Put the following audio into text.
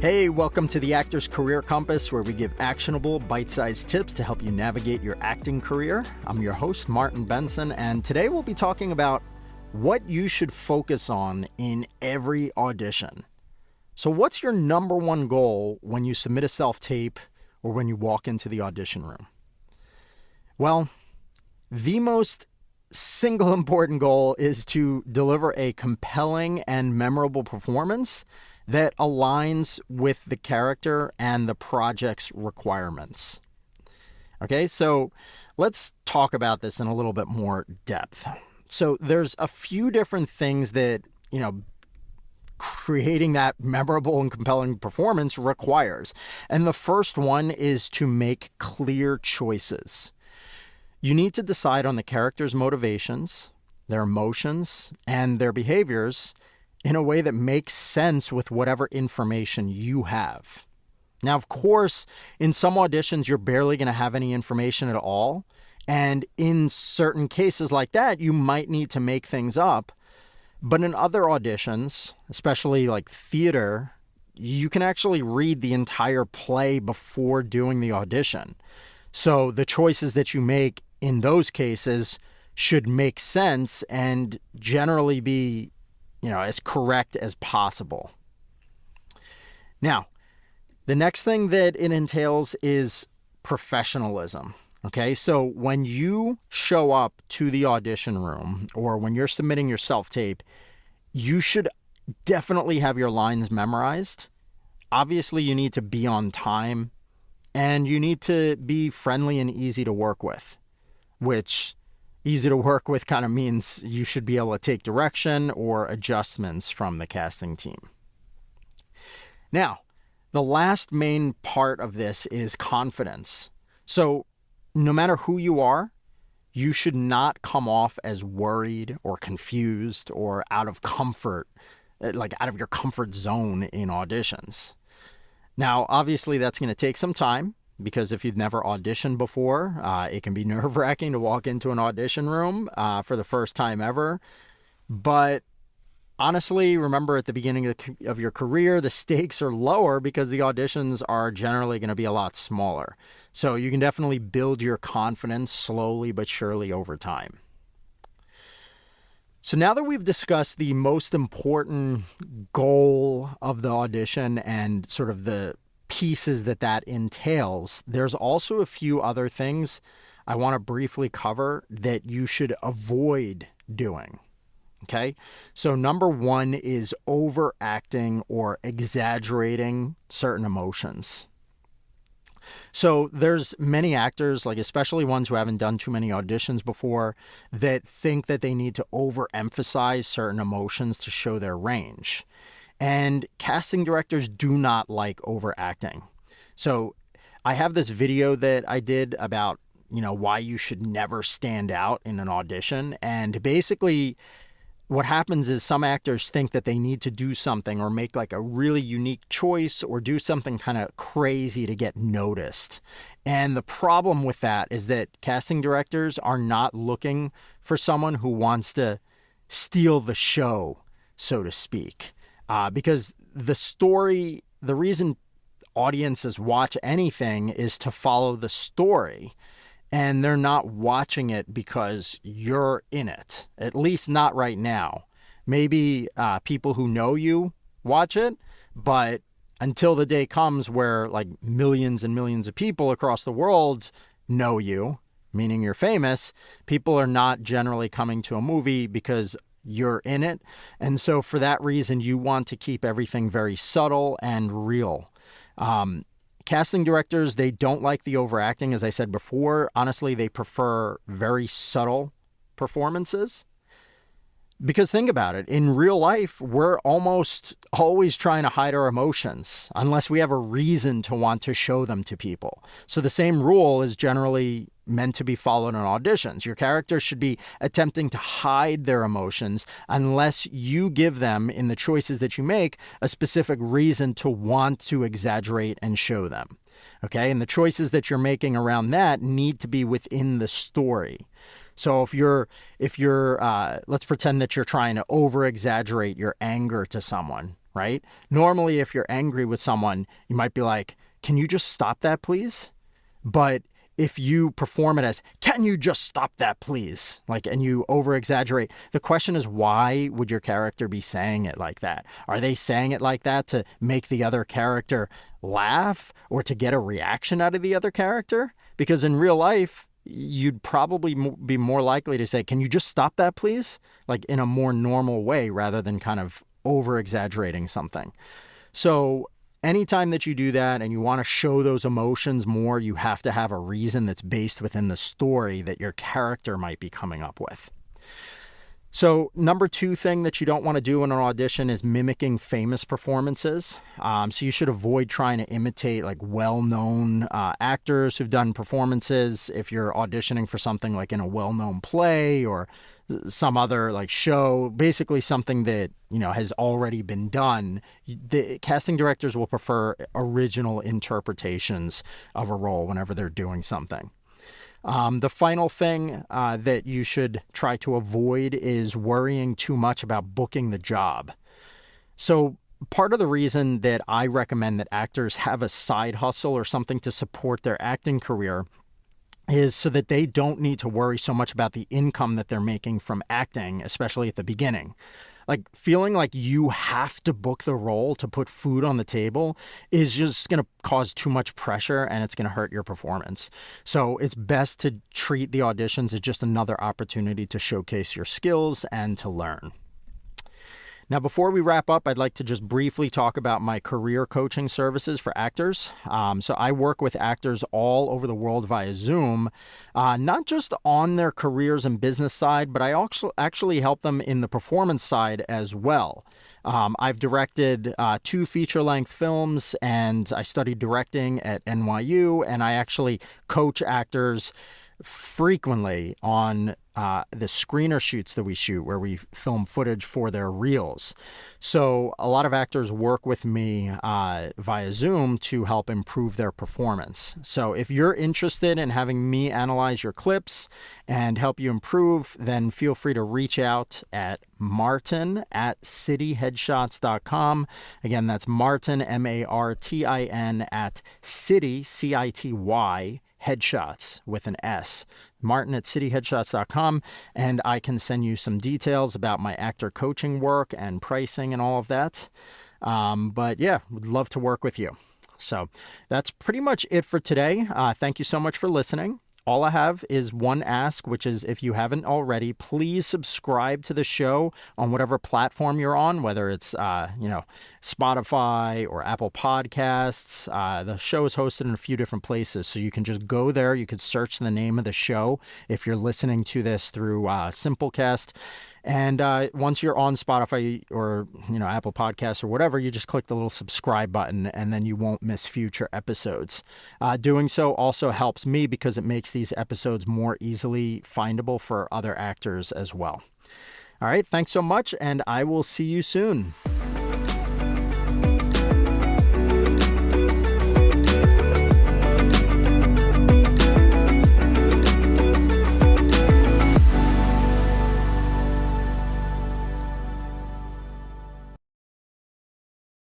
Hey, welcome to the Actor's Career Compass, where we give actionable, bite-sized tips to help you navigate your acting career. I'm your host, Martin Benson, and today we'll be talking about what you should focus on in every audition. So what's your number one goal when you submit a self-tape or when you walk into the audition room? Well, the most single important goal is to deliver a compelling and memorable performance that aligns with the character and the project's requirements. Okay, so let's talk about this in a little bit more depth. So there's a few different things that, creating that memorable and compelling performance requires. And the first one is to make clear choices. You need to decide on the character's motivations, their emotions, and their behaviors in a way that makes sense with whatever information you have. Now, of course, in some auditions, you're barely going to have any information at all. And in certain cases like that, you might need to make things up. But in other auditions, especially like theater, you can actually read the entire play before doing the audition. So the choices that you make in those cases should make sense and generally be as correct as possible. Now, the next thing that it entails is professionalism. Okay, so when you show up to the audition room or when you're submitting your self-tape, you should definitely have your lines memorized. Obviously, you need to be on time and you need to be friendly and easy to work with, which easy to work with kind of means you should be able to take direction or adjustments from the casting team. Now, the last main part of this is confidence. So no matter who you are, you should not come off as worried or confused or out of your comfort zone in auditions. Now, obviously, that's going to take some time, because if you've never auditioned before, it can be nerve-wracking to walk into an audition room for the first time ever. But honestly, remember, at the beginning of your career, the stakes are lower because the auditions are generally going to be a lot smaller. So you can definitely build your confidence slowly but surely over time. So now that we've discussed the most important goal of the audition and sort of the pieces that entails, there's also a few other things I want to briefly cover that you should avoid doing. Okay, so number one is overacting or exaggerating certain emotions. So there's many actors, especially ones who haven't done too many auditions before, that think that they need to overemphasize certain emotions to show their range. And casting directors do not like overacting. So I have this video that I did about, why you should never stand out in an audition. And basically what happens is some actors think that they need to do something or make a really unique choice or do something kind of crazy to get noticed. And the problem with that is that casting directors are not looking for someone who wants to steal the show, so to speak. Because the reason audiences watch anything is to follow the story. And they're not watching it because you're in it, at least not right now. Maybe people who know you watch it, but until the day comes where millions and millions of people across the world know you, meaning you're famous, people are not generally coming to a movie because you're in it. And so for that reason, you want to keep everything very subtle and real. Casting directors, they don't like the overacting. As I said before, honestly, they prefer very subtle performances. Because think about it, in real life, we're almost always trying to hide our emotions unless we have a reason to want to show them to people. So the same rule is generally meant to be followed in auditions. Your characters should be attempting to hide their emotions unless you give them, in the choices that you make, a specific reason to want to exaggerate and show them. Okay, and the choices that you're making around that need to be within the story. So if you're let's pretend that you're trying to over exaggerate your anger to someone, right? Normally, if you're angry with someone, you might be like, can you just stop that, please? But if you perform it as, can you just stop that, please? And you over exaggerate, the question is, why would your character be saying it like that? Are they saying it like that to make the other character laugh or to get a reaction out of the other character? Because in real life, you'd probably be more likely to say, can you just stop that, please? In a more normal way rather than kind of over exaggerating something. So anytime that you do that and you want to show those emotions more, you have to have a reason that's based within the story that your character might be coming up with. So number 2 thing that you don't want to do in an audition is mimicking famous performances. So you should avoid trying to imitate well-known actors who've done performances. If you're auditioning for something like in a well-known play or some other show, basically something that has already been done, the casting directors will prefer original interpretations of a role whenever they're doing something. The final thing that you should try to avoid is worrying too much about booking the job. So part of the reason that I recommend that actors have a side hustle or something to support their acting career is so that they don't need to worry so much about the income that they're making from acting, especially at the beginning. Feeling like you have to book the role to put food on the table is just going to cause too much pressure and it's going to hurt your performance. So it's best to treat the auditions as just another opportunity to showcase your skills and to learn. Now, before we wrap up, I'd like to just briefly talk about my career coaching services for actors. So I work with actors all over the world via Zoom, not just on their careers and business side, but I also actually help them in the performance side as well. I've directed 2 feature-length films, and I studied directing at NYU, and I actually coach actors frequently on the screener shoots that we shoot where we film footage for their reels. So a lot of actors work with me via Zoom to help improve their performance. So if you're interested in having me analyze your clips and help you improve, then feel free to reach out at martin@cityheadshots.com. Again, that's Martin, Martin, at city, C-I-T-Y, headshots with an S. Martin@cityheadshots.com, and I can send you some details about my actor coaching work and pricing and all of that. But yeah, would love to work with you. So that's pretty much it for today. Thank you so much for listening. All I have is one ask, which is if you haven't already, please subscribe to the show on whatever platform you're on, whether it's, Spotify or Apple Podcasts. The show is hosted in a few different places, so you can just go there. You could search the name of the show if you're listening to this through Simplecast. And once you're on Spotify or Apple Podcasts or whatever, you just click the little subscribe button and then you won't miss future episodes. Doing so also helps me because it makes these episodes more easily findable for other actors as well. All right, thanks so much, and I will see you soon.